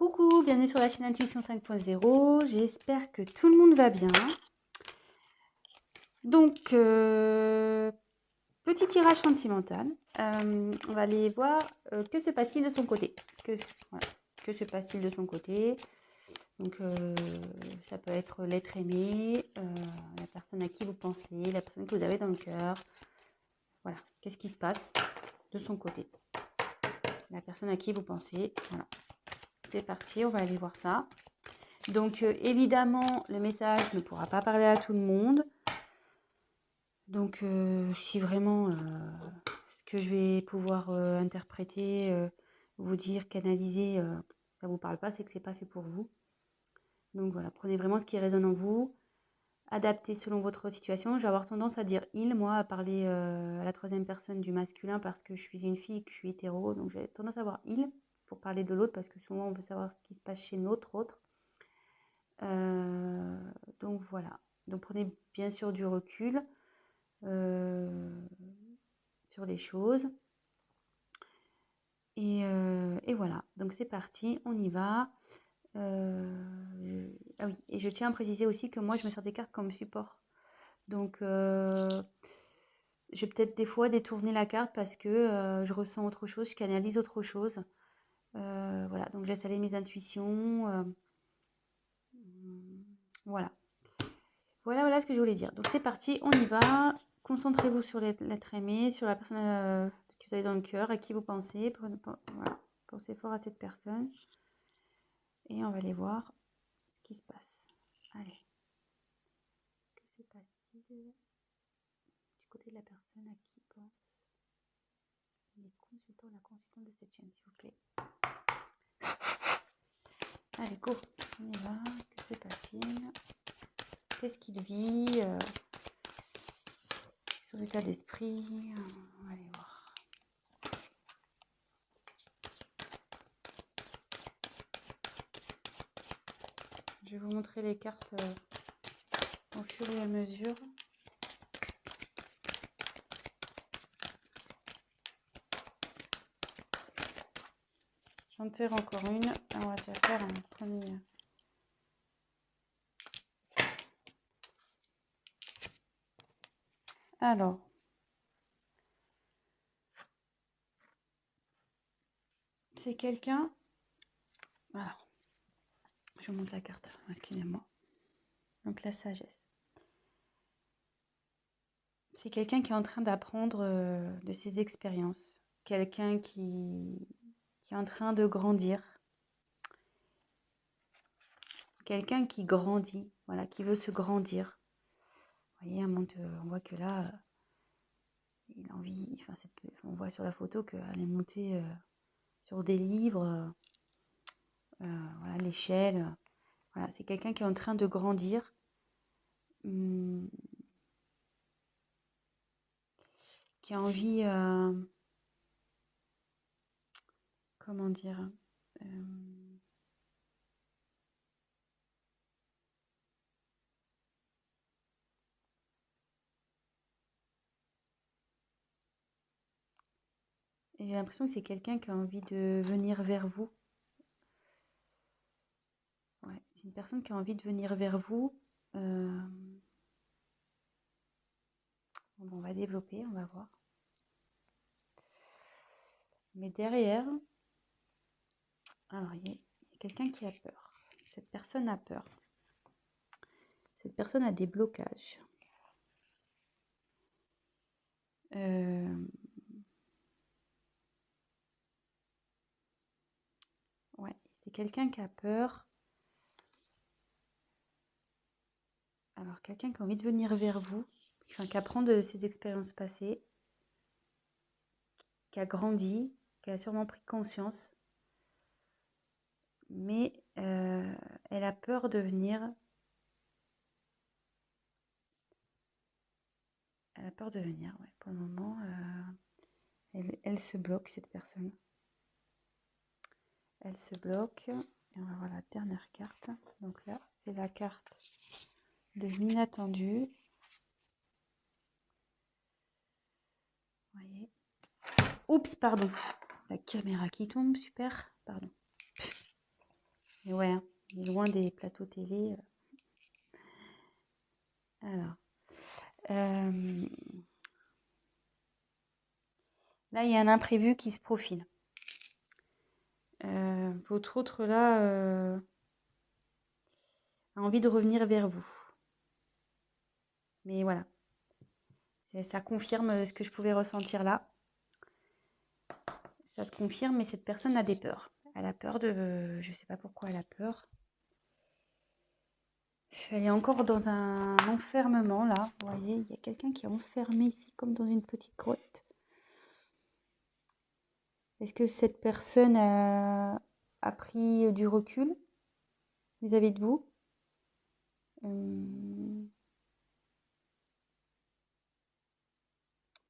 Coucou, bienvenue sur la chaîne Intuition 5.0. J'espère que tout le monde va bien. Donc, petit tirage sentimental. On va aller voir que se passe-t-il de son côté. Que se passe-t-il de son côté. Donc, ça peut être l'être aimé, la personne à qui vous pensez, la personne que vous avez dans le cœur. Voilà, qu'est-ce qui se passe de son côté. La personne à qui vous pensez. Voilà, c'est parti, on va aller voir ça. Donc, évidemment, le message ne pourra pas parler à tout le monde. Donc, si vraiment ce que je vais pouvoir interpréter, vous dire, canaliser, ça ne vous parle pas, c'est que ce n'est pas fait pour vous. Donc, voilà, prenez vraiment ce qui résonne en vous. Adaptez selon votre situation. Je vais avoir tendance à dire « il », moi, à parler à la troisième personne du masculin parce que je suis une fille, que je suis hétéro. Donc, j'ai tendance à avoir « il » pour parler de l'autre parce que souvent, on veut savoir ce qui se passe chez notre autre. Donc voilà, donc prenez bien sûr du recul sur les choses et voilà, donc c'est parti, on y va. Ah oui, et je tiens à préciser aussi que moi je me sers des cartes comme support, donc je vais peut-être des fois détourner la carte parce que je ressens autre chose, je canalise autre chose. Voilà, donc je laisse aller mes intuitions. Voilà. Voilà ce que je voulais dire. Donc c'est parti, on y va. Concentrez-vous sur l'être aimé, sur la personne que vous avez dans le cœur, à qui vous pensez. Voilà. Pensez fort à cette personne. Et on va aller voir ce qui se passe. Allez. Que se passe-t-il du côté de la personne à qui pense les consultants, la consultante de cette chaîne, s'il vous plaît. Allez, go. On y va. Que se passe-t-il? Qu'est-ce qu'il vit? Son état d'esprit. On va aller voir. Je vais vous montrer les cartes au fur et à mesure. J'en tire encore une. On va déjà faire un premier. Alors. C'est quelqu'un. Alors. Je vous montre la carte. Excusez-moi. Donc la sagesse. C'est quelqu'un qui est en train d'apprendre de ses expériences. Quelqu'un qui est en train de grandir. Quelqu'un qui grandit, voilà, qui veut se grandir. Vous voyez, on voit que là, il a envie, enfin, on voit sur la photo qu'elle est montée sur des livres, voilà, l'échelle. Voilà, c'est quelqu'un qui est en train de grandir. Qui a envie, comment dire, et j'ai l'impression que c'est quelqu'un qui a envie de venir vers vous. Ouais, c'est une personne qui a envie de venir vers vous. Bon, on va développer, on va voir. Mais derrière, alors il y a quelqu'un qui a peur. Cette personne a peur. Cette personne a des blocages. Ouais, c'est quelqu'un qui a peur. Alors, quelqu'un qui a envie de venir vers vous, enfin, qui apprend de ses expériences passées, qui a grandi, qui a sûrement pris conscience, mais elle a peur de venir. Elle a peur de venir, ouais. Pour le moment, elle se bloque, cette personne. Elle se bloque. Et on va voir la dernière carte. Donc là, c'est la carte de l'inattendu. Vous voyez. Oups, pardon. La caméra qui tombe, super. Pardon. Et ouais, hein, loin des plateaux télé. Alors, euh, là, il y a un imprévu qui se profile. Votre autre, là, a envie de revenir vers vous. Mais voilà, ça confirme ce que je pouvais ressentir là. Ça se confirme, mais cette personne a des peurs. Elle a peur de... Je ne sais pas pourquoi elle a peur. Elle est encore dans un enfermement, là. Vous voyez, il y a quelqu'un qui est enfermé ici, comme dans une petite grotte. Est-ce que cette personne a pris du recul vis-à-vis de vous?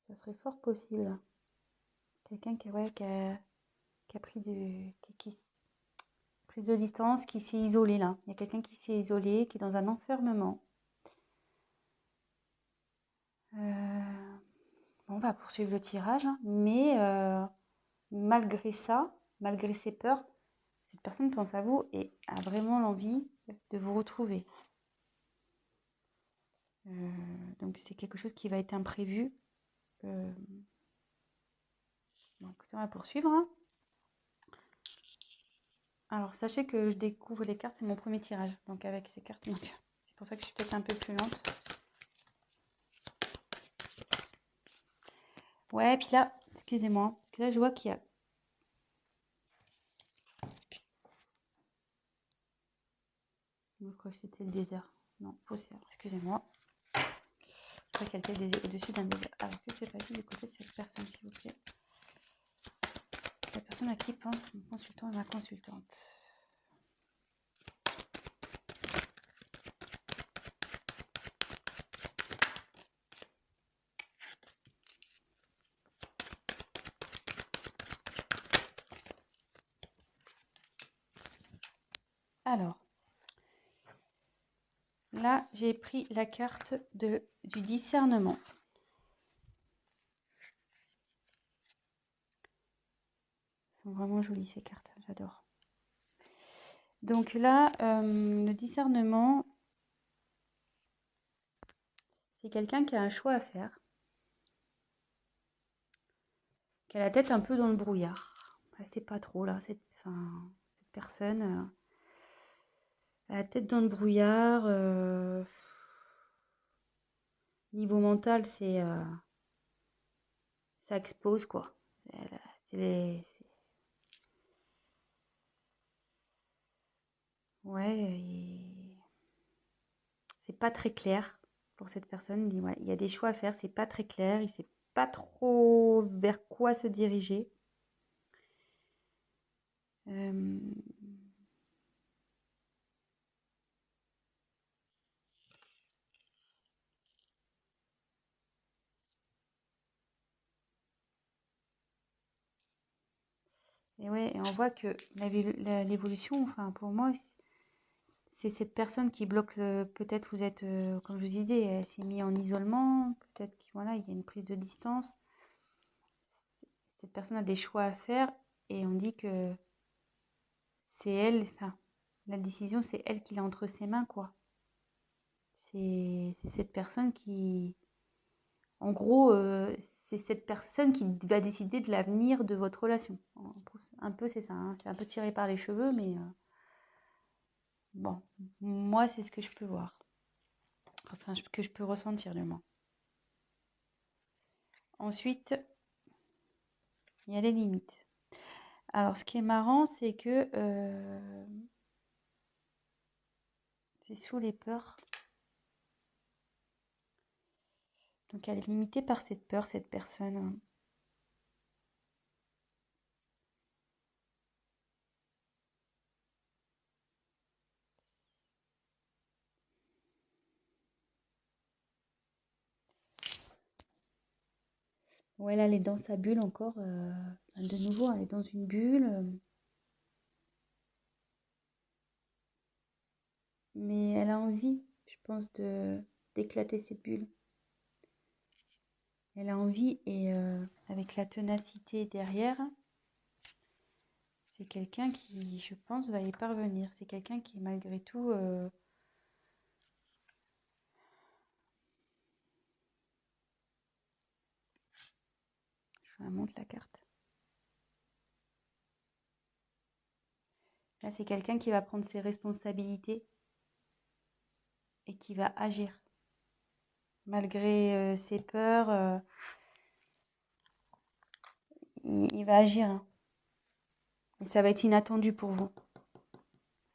Ça serait fort possible. Quelqu'un qui, ouais, qui a pris prise de distance, qui s'est isolé là. Il y a quelqu'un qui s'est isolé, qui est dans un enfermement. On va poursuivre le tirage, hein, mais malgré ça, malgré ses peurs, cette personne pense à vous et a vraiment l'envie de vous retrouver. Donc c'est quelque chose qui va être imprévu. Donc on va poursuivre. Hein. Alors sachez que je découvre les cartes, c'est mon premier tirage. Donc avec ces cartes, c'est pour ça que je suis peut-être un peu plus lente. Ouais, puis là, excusez-moi, parce que là je vois qu'il y a... Je crois que c'était le désert. Non, faussaire, excusez-moi. Je crois qu'elle était au-dessus d'un désert. Alors que se passe du côté de cette personne, s'il vous plaît? La personne à qui pense mon consultant et ma consultante. Alors, là, j'ai pris la carte du discernement. Elles sont vraiment jolies ces cartes, j'adore. Donc là, le discernement, c'est quelqu'un qui a un choix à faire, qui a la tête un peu dans le brouillard. Elle sait pas trop là, cette personne a la tête dans le brouillard. Niveau mental, ça explose quoi. Ouais, c'est pas très clair pour cette personne. Il dit, ouais, il y a des choix à faire, c'est pas très clair, il sait pas trop vers quoi se diriger. Et ouais, et on voit que l'évolution, enfin pour moi, c'est cette personne qui bloque peut-être vous êtes, comme je vous disais, elle s'est mise en isolement, peut-être qu'il voilà, il y a une prise de distance. Cette personne a des choix à faire et on dit que c'est elle, enfin, la décision, c'est elle qui l'a entre ses mains, quoi. C'est cette personne qui, en gros, c'est cette personne qui va décider de l'avenir de votre relation. Un peu, c'est ça, hein. C'est un peu tiré par les cheveux, mais bon, moi, c'est ce que je peux voir. Enfin, que je peux ressentir, du moins. Ensuite, il y a les limites. Alors, ce qui est marrant, c'est que c'est sous les peurs. Donc, elle est limitée par cette peur, cette personne. Ouais, là, elle est dans sa bulle encore. De nouveau, elle est dans une bulle. Mais elle a envie, je pense, d'éclater cette bulle. Elle a envie et avec la ténacité derrière, c'est quelqu'un qui, je pense, va y parvenir. C'est quelqu'un qui, malgré tout, je vous montre la carte. Là, c'est quelqu'un qui va prendre ses responsabilités et qui va agir. Malgré ses peurs, il va agir. Hein. Et ça va être inattendu pour vous.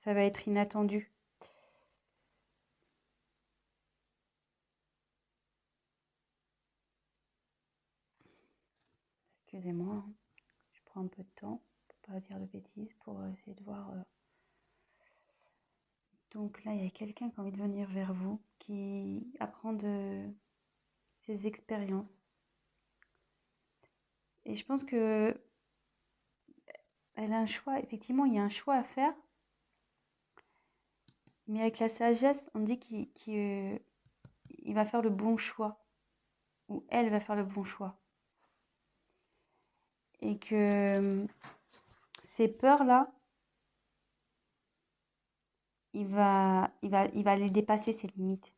Ça va être inattendu. Excusez-moi, hein. Je prends un peu de temps pour pas dire de bêtises, pour essayer de voir. Donc là, il y a quelqu'un qui a envie de venir vers vous, qui apprend de ses expériences. Et je pense que elle a un choix. Effectivement, il y a un choix à faire. Mais avec la sagesse, on dit qu'il va faire le bon choix. Ou elle va faire le bon choix. Et que ces peurs-là, il va les dépasser, ces limites.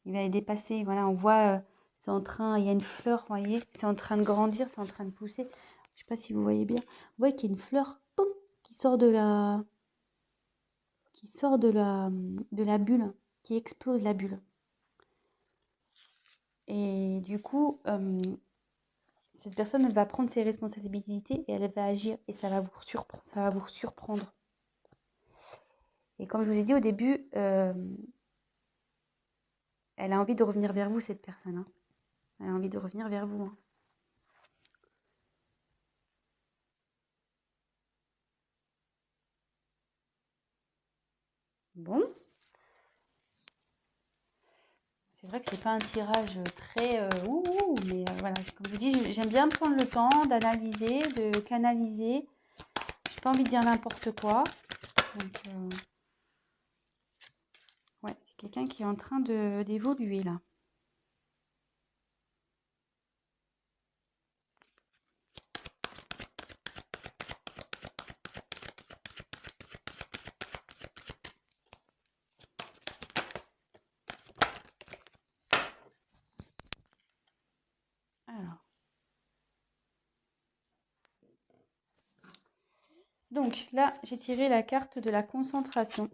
Il va les dépasser. Voilà, on voit, c'est en train, il y a une fleur, vous voyez, c'est en train de grandir, c'est en train de pousser. Je sais pas si vous voyez bien. Vous voyez qu'il y a une fleur, boum, qui sort de la bulle, qui explose la bulle. Et du coup, cette personne, elle va prendre ses responsabilités et elle va agir et ça va vous surprendre. Et comme je vous ai dit au début, elle a envie de revenir vers vous, cette personne. Hein. Elle a envie de revenir vers vous. Hein. Bon. C'est vrai que c'est pas un tirage très mais voilà, comme je vous dis, j'aime bien prendre le temps d'analyser, de canaliser. J'ai pas envie de dire n'importe quoi. Donc, ouais, c'est quelqu'un qui est en train d'évoluer là. Alors. Donc là, j'ai tiré la carte de la concentration.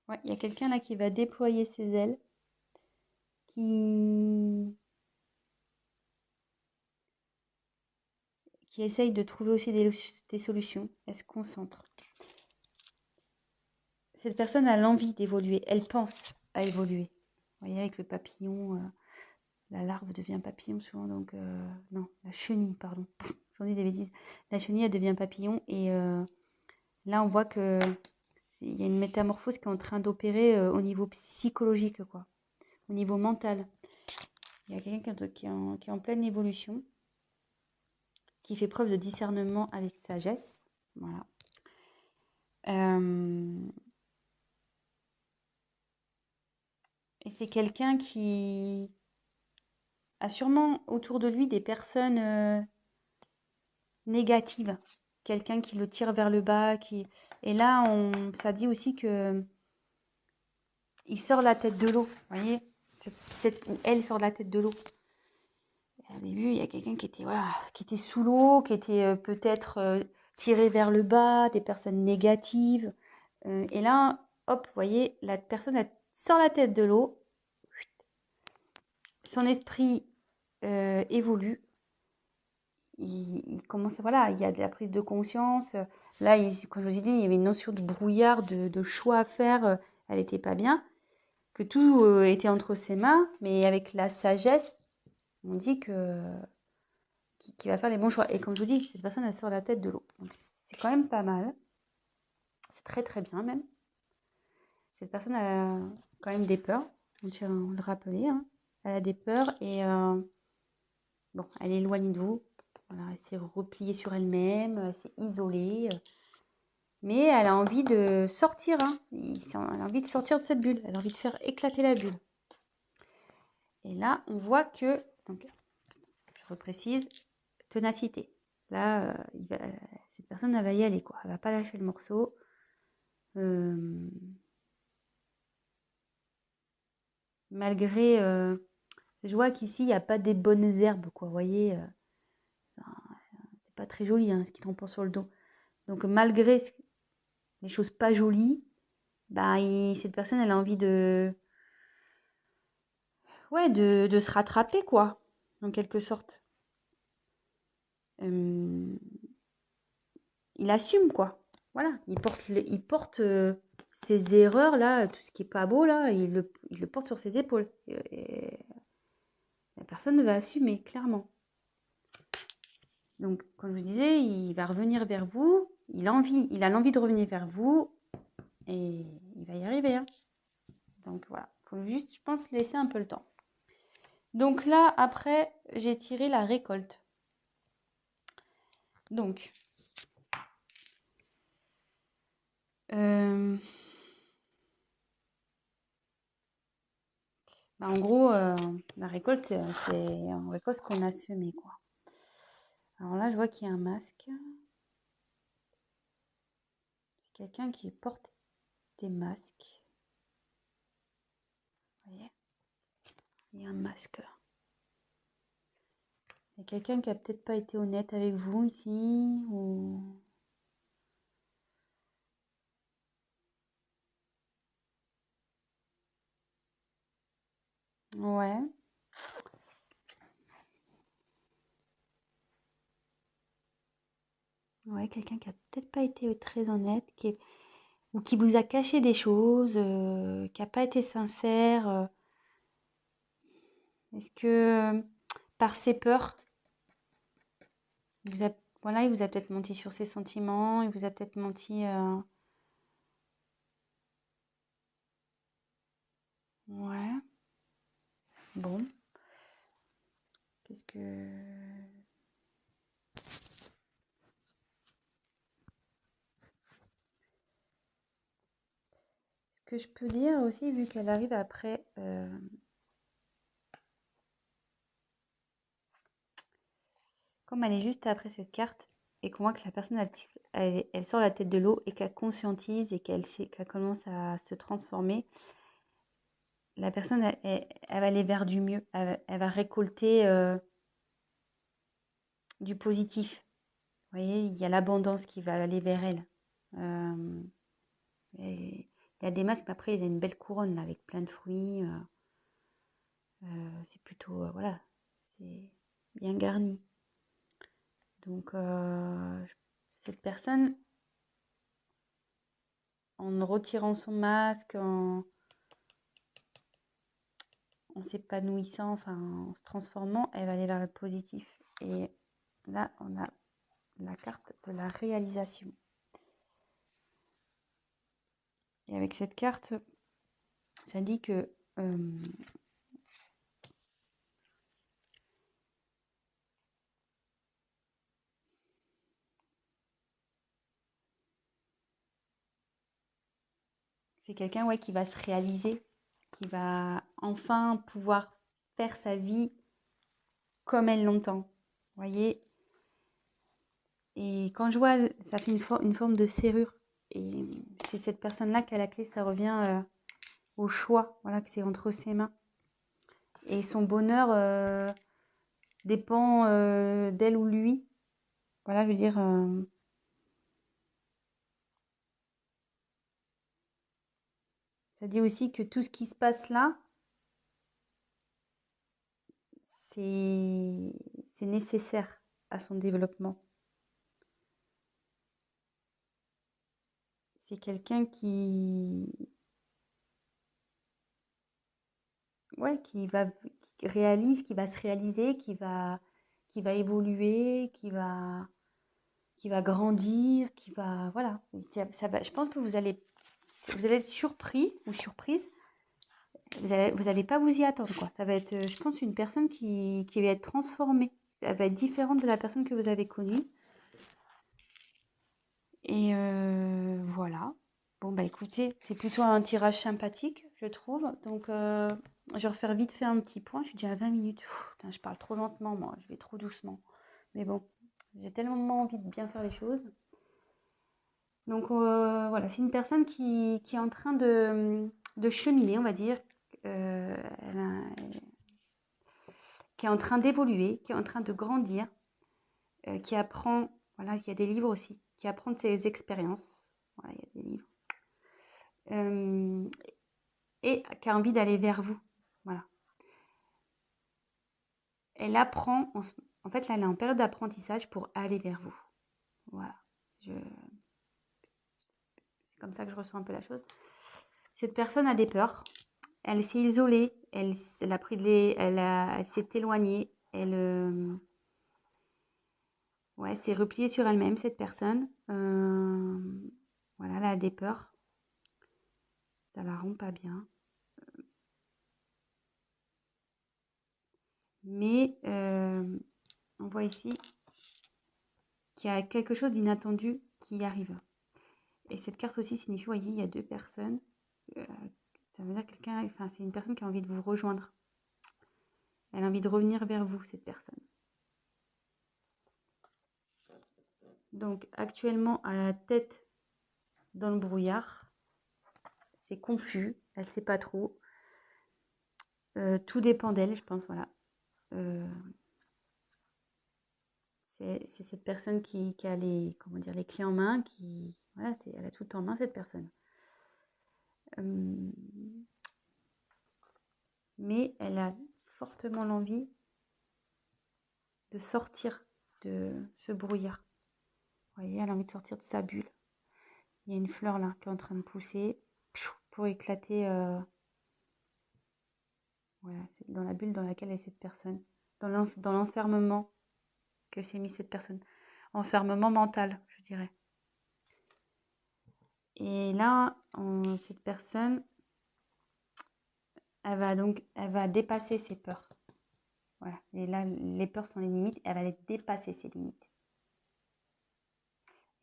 Ouais, il y a quelqu'un là qui va déployer ses ailes, qui essaye de trouver aussi des solutions. Elle se concentre. Cette personne a l'envie d'évoluer, elle pense à évoluer. Vous voyez, avec le papillon, la larve devient papillon souvent, donc non, la chenille, pardon, j'en dis des bêtises. La chenille, elle devient papillon et là, on voit que il y a une métamorphose qui est en train d'opérer au niveau psychologique, quoi, au niveau mental. Il y a quelqu'un qui est en pleine évolution, qui fait preuve de discernement avec sagesse. Voilà. Et c'est quelqu'un qui a sûrement autour de lui des personnes négatives. Quelqu'un qui le tire vers le bas. Et là, ça dit aussi que il sort la tête de l'eau. Vous voyez, elle sort la tête de l'eau. Au début, il y a quelqu'un qui était sous l'eau, qui était peut-être tiré vers le bas, des personnes négatives. Et là, hop, vous voyez, la personne elle sort la tête de l'eau. Son esprit évolue. Il commence, voilà, il y a de la prise de conscience. Là, comme je vous ai dit, il y avait une notion de brouillard, de choix à faire. Elle n'était pas bien. Que tout était entre ses mains, mais avec la sagesse, on dit qu'il va faire les bons choix. Et comme je vous dis, cette personne, elle sort la tête de l'eau. Donc, c'est quand même pas mal. C'est très, très bien, même. Cette personne a quand même des peurs. On tient à le rappeler. Hein. Elle a des peurs et bon, elle est éloignée de vous. Voilà, elle s'est repliée sur elle-même, elle s'est isolée. Mais elle a envie de sortir, hein. Elle a envie de sortir de cette bulle. Elle a envie de faire éclater la bulle. Et là, on voit que, donc, je reprécise, ténacité. Là, cette personne, elle va y aller, quoi. Elle va pas lâcher le morceau. Malgré, je vois qu'ici, il n'y a pas des bonnes herbes, quoi. Vous voyez, c'est pas très joli, hein, ce qui tombe sur le dos. Donc, malgré les choses pas jolies, cette personne, elle a envie ouais, de se rattraper, quoi, en quelque sorte. Il assume, quoi. Voilà, il porte ses erreurs, là, tout ce qui est pas beau, là, il le porte sur ses épaules. Et la personne va assumer, clairement. Donc, comme je vous disais, il va revenir vers vous. Il a l'envie de revenir vers vous. Et il va y arriver, hein. Donc, voilà. Il faut juste, je pense, laisser un peu le temps. Donc là, après, j'ai tiré la récolte. Donc, en gros, la récolte, on récolte ce qu'on a semé, quoi. Alors là, je vois qu'il y a un masque. C'est quelqu'un qui porte des masques. Vous voyez? Il y a un masque. Il y a quelqu'un qui a peut-être pas été honnête avec vous ici, ou... Ouais. Ouais, quelqu'un qui a peut-être pas été très honnête, ou qui vous a caché des choses, qui n'a pas été sincère. Est-ce que par ses peurs, voilà, il vous a peut-être menti sur ses sentiments, il vous a peut-être menti. Ouais. Bon. Qu'est-ce que... Ce que je peux dire aussi, vu qu'elle arrive après... Comme elle est juste après cette carte, et qu'on voit que la personne, elle sort la tête de l'eau, et qu'elle conscientise, et qu'elle commence à se transformer, la personne, elle va aller vers du mieux. Elle va récolter du positif. Vous voyez, il y a l'abondance qui va aller vers elle. Il y a des masques, mais après, il y a une belle couronne là, avec plein de fruits. C'est plutôt, voilà, c'est bien garni. Donc, cette personne, en retirant son masque, en s'épanouissant, enfin, en se transformant, elle va aller vers le positif. Et là, on a la carte de la réalisation. Et avec cette carte, ça dit que c'est quelqu'un, ouais, qui va se réaliser, qui va enfin pouvoir faire sa vie comme elle l'entend. Vous voyez? Et quand je vois, ça fait une forme de serrure. Et c'est cette personne-là qui a la clé, ça revient au choix, voilà, que c'est entre ses mains. Et son bonheur dépend d'elle ou lui. Voilà, je veux dire, ça dit aussi que tout ce qui se passe là, c'est nécessaire à son développement. C'est quelqu'un ouais, qui réalise, qui va se réaliser, qui va évoluer, qui va grandir, qui va, voilà. Je pense que vous allez être surpris ou surprise. Vous allez pas vous y attendre, quoi. Ça va être, je pense, une personne qui va être transformée. Elle va être différente de la personne que vous avez connue. Et voilà. Bon, bah écoutez, c'est plutôt un tirage sympathique, je trouve. Donc, je vais refaire vite fait un petit point. Je suis déjà à 20 minutes. Putain, je parle trop lentement, moi. Je vais trop doucement. Mais bon, j'ai tellement envie de bien faire les choses. Donc, voilà, c'est une personne qui est en train de cheminer, on va dire. Elle qui est en train d'évoluer, qui est en train de grandir, qui apprend, voilà, il y a des livres aussi, qui apprend de ses expériences. Voilà, il y a des livres. Et qui a envie d'aller vers vous. Voilà. Elle apprend, en fait, là, elle est en période d'apprentissage pour aller vers vous. Voilà. C'est comme ça que je ressens un peu la chose. Cette personne a des peurs. Elle s'est isolée. Elle a pris elle s'est éloignée. Ouais, s'est repliée sur elle-même, cette personne. Voilà, elle a des peurs. Ça la rend pas bien. Mais on voit ici qu'il y a quelque chose d'inattendu qui arrive. Et cette carte aussi signifie, vous voyez, il y a deux personnes. Ça veut dire quelqu'un, enfin, c'est une personne qui a envie de vous rejoindre. Elle a envie de revenir vers vous, cette personne. Donc, actuellement, à la tête dans le brouillard, c'est confus, elle ne sait pas trop. Tout dépend d'elle, je pense, voilà. C'est cette personne qui a les, comment dire, les clés en main, voilà, elle a tout en main, cette personne. Mais elle a fortement l'envie de sortir de ce brouillard. Vous voyez, elle a envie de sortir de sa bulle. Il y a une fleur là qui est en train de pousser pour éclater. Voilà, c'est dans la bulle dans laquelle est cette personne. Dans l'enfermement que s'est mis cette personne. Enfermement mental, je dirais. Et là, cette personne, elle va dépasser ses peurs. Voilà. Et là, les peurs sont les limites. Elle va les dépasser, ses limites.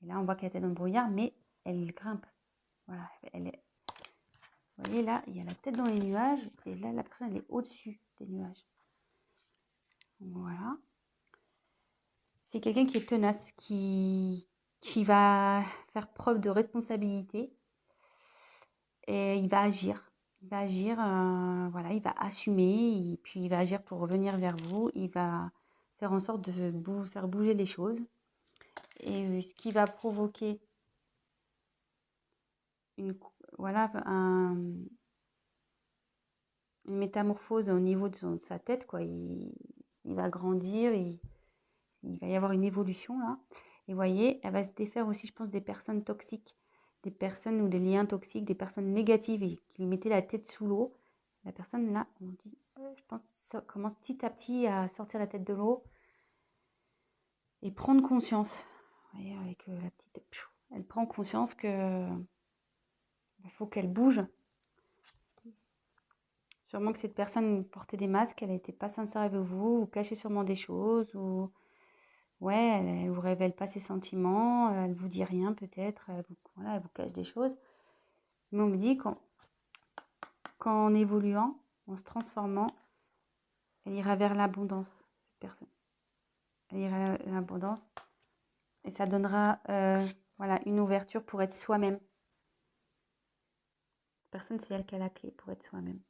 Et là, on voit qu'elle était dans le brouillard, mais elle grimpe. Voilà. Vous voyez, là, il y a la tête dans les nuages. Et là, la personne, elle est au-dessus des nuages. Voilà. C'est quelqu'un qui est tenace, qui va faire preuve de responsabilité. Et il va agir. Il va agir, voilà, il va assumer. Et puis, il va agir pour revenir vers vous. Il va faire en sorte de faire bouger les choses. Et ce qui va provoquer une métamorphose au niveau de sa tête, quoi. Il va grandir, il va y avoir une évolution là. Et vous voyez, elle va se défaire aussi, je pense, des personnes toxiques, des personnes ou des liens toxiques, des personnes négatives et qui lui mettaient la tête sous l'eau. La personne là, on dit, je pense, ça commence petit à petit à sortir la tête de l'eau et prendre conscience. Vous voyez, avec la petite, elle prend conscience que il faut qu'elle bouge. Sûrement que cette personne portait des masques, elle n'était pas sincère avec vous, ou cachait sûrement des choses, ou ouais, elle vous révèle pas ses sentiments, elle vous dit rien peut-être, elle vous cache des choses. Mais on me dit qu'en évoluant, en se transformant, elle ira vers l'abondance, cette personne. Elle ira vers l'abondance et ça donnera voilà, une ouverture pour être soi-même. Cette personne, c'est elle qui a la clé pour être soi-même.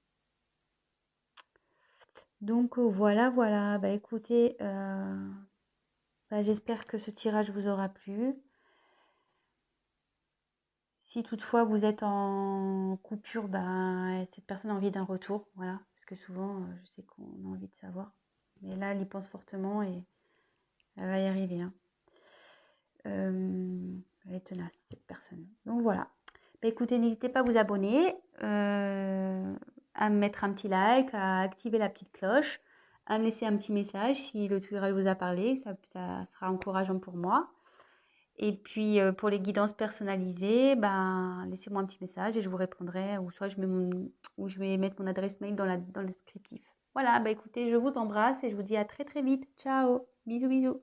Donc voilà. Bah écoutez, j'espère que ce tirage vous aura plu. Si toutefois vous êtes en coupure, cette personne a envie d'un retour, voilà. Parce que souvent, je sais qu'on a envie de savoir. Mais là, elle y pense fortement et elle va y arriver, hein. Elle est tenace, cette personne. Donc voilà. Écoutez, n'hésitez pas à vous abonner, à me mettre un petit like, à activer la petite cloche, à me laisser un petit message si le tirage vous a parlé. Ça sera encourageant pour moi. Et puis, pour les guidances personnalisées, laissez-moi un petit message et je vous répondrai ou soit je vais mettre mon adresse mail dans le descriptif. Voilà, écoutez, je vous embrasse et je vous dis à très, très vite. Ciao! Bisous, bisous!